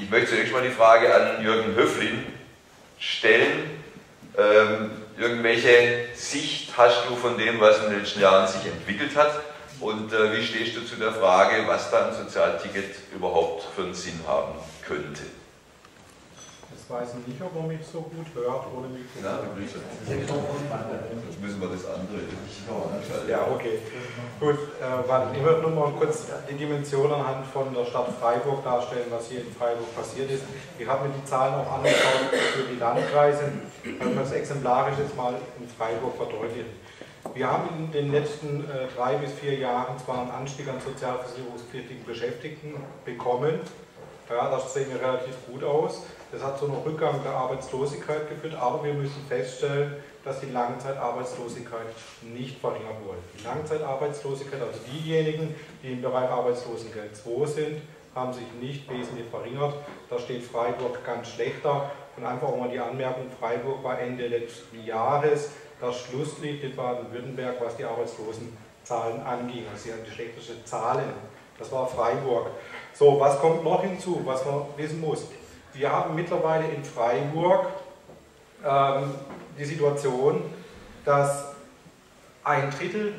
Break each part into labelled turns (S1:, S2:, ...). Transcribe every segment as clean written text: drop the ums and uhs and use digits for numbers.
S1: Ich möchte zunächst mal die Frage an Jürgen Höflin stellen. Irgendwelche Sicht hast du von dem, was in den letzten Jahren sich entwickelt hat? Und wie stehst du zu der Frage, was da ein Sozialticket überhaupt für einen Sinn haben könnte?
S2: Ich weiß nicht, ob man mich so gut hört ohne Mikrofon.
S1: Ja, jetzt müssen wir das andere anschalten.
S2: Ja, okay. Gut, ich würde nur mal kurz die Dimension anhand von der Stadt Freiburg darstellen, was hier in Freiburg passiert ist. Ich habe mir die Zahlen auch angeschaut für die Landkreise, weil man das exemplarisch jetzt mal in Freiburg verdeutlicht. Wir haben in den letzten 3 bis 4 Jahren zwar einen Anstieg an sozialversicherungspflichtigen Beschäftigten bekommen, ja, das sehen wir relativ gut aus. Das hat zu einem Rückgang der Arbeitslosigkeit geführt, aber wir müssen feststellen, dass die Langzeitarbeitslosigkeit nicht verringert wurde. Die Langzeitarbeitslosigkeit, also diejenigen, die im Bereich Arbeitslosengeld II sind, haben sich nicht wesentlich verringert. Da steht Freiburg ganz schlechter. Und einfach auch mal die Anmerkung, Freiburg war Ende letzten Jahres das Schlusslicht in Baden-Württemberg, was die Arbeitslosenzahlen anging. Also sie hatten die schlechtesten Zahlen. Das war Freiburg. So, was kommt noch hinzu, was man wissen muss? Wir haben mittlerweile in Freiburg die Situation, dass 1/3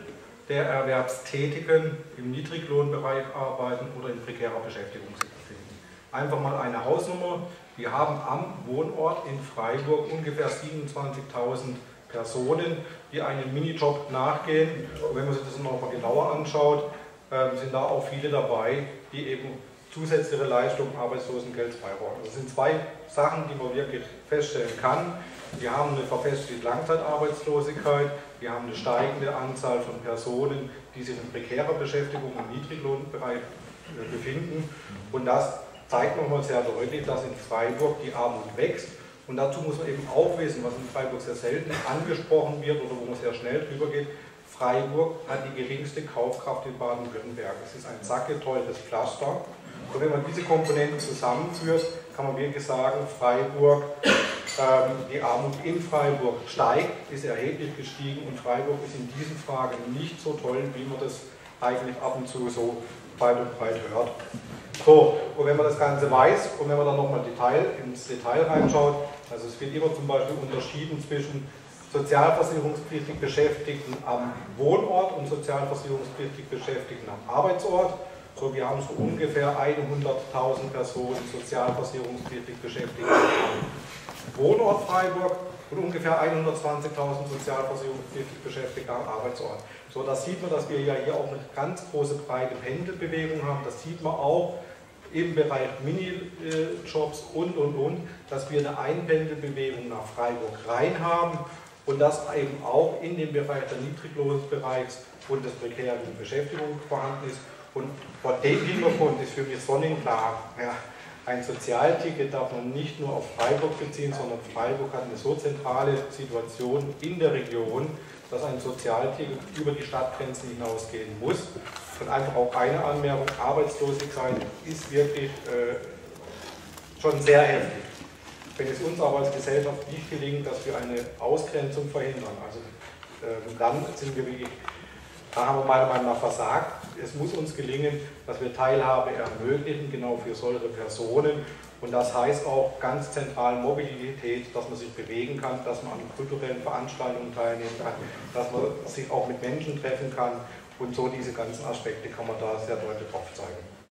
S2: der Erwerbstätigen im Niedriglohnbereich arbeiten oder in prekärer Beschäftigung sich befinden. Einfach mal eine Hausnummer. Wir haben am Wohnort in Freiburg ungefähr 27.000 Personen, die einem Minijob nachgehen. Und wenn man sich das noch mal genauer anschaut, sind da auch viele dabei, die eben zusätzliche Leistungen, Arbeitslosengeld brauchen. Das sind 2 Sachen, die man wirklich feststellen kann. Wir haben eine verfestigte Langzeitarbeitslosigkeit, wir haben eine steigende Anzahl von Personen, die sich in prekärer Beschäftigung im Niedriglohnbereich befinden. Und das zeigt nochmal sehr deutlich, dass in Freiburg die Armut wächst. Und dazu muss man eben auch wissen, was in Freiburg sehr selten angesprochen wird oder wo man sehr schnell drüber geht. Freiburg hat die geringste Kaufkraft in Baden-Württemberg. Es ist ein sackgeteures Pflaster. Und wenn man diese Komponenten zusammenführt, kann man wirklich sagen, Freiburg, die Armut in Freiburg steigt, ist erheblich gestiegen und Freiburg ist in diesen Fragen nicht so toll, wie man das eigentlich ab und zu so weit und breit hört. So, und wenn man das Ganze weiß und wenn man dann nochmal ins Detail reinschaut, also es wird immer zum Beispiel unterschieden zwischen sozialversicherungspflichtig Beschäftigten am Wohnort und sozialversicherungspflichtig Beschäftigten am Arbeitsort. So, wir haben so ungefähr 100.000 Personen sozialversicherungspflichtig Beschäftigte am Wohnort Freiburg und ungefähr 120.000 sozialversicherungspflichtig Beschäftigte am Arbeitsort. So, da sieht man, dass wir ja hier auch eine ganz große breite Pendelbewegung haben. Das sieht man auch im Bereich Minijobs und, dass wir eine Einpendelbewegung nach Freiburg rein haben und dass eben auch in dem Bereich der Niedriglohnbereichs und des prekären Beschäftigung vorhanden ist. Und vor dem Hintergrund ist für mich sonnenklar, ja, ein Sozialticket darf man nicht nur auf Freiburg beziehen, sondern Freiburg hat eine so zentrale Situation in der Region, dass ein Sozialticket über die Stadtgrenzen hinausgehen muss. Und einfach auch eine Anmerkung, Arbeitslosigkeit ist wirklich schon sehr heftig. Wenn es uns aber als Gesellschaft nicht gelingt, dass wir eine Ausgrenzung verhindern, also dann sind wir wirklich, da haben wir meiner Meinung nach versagt. Es muss uns gelingen, dass wir Teilhabe ermöglichen, genau für solche Personen. Und das heißt auch ganz zentral Mobilität, dass man sich bewegen kann, dass man an kulturellen Veranstaltungen teilnehmen kann, dass man sich auch mit Menschen treffen kann. Und so diese ganzen Aspekte kann man da sehr deutlich aufzeigen.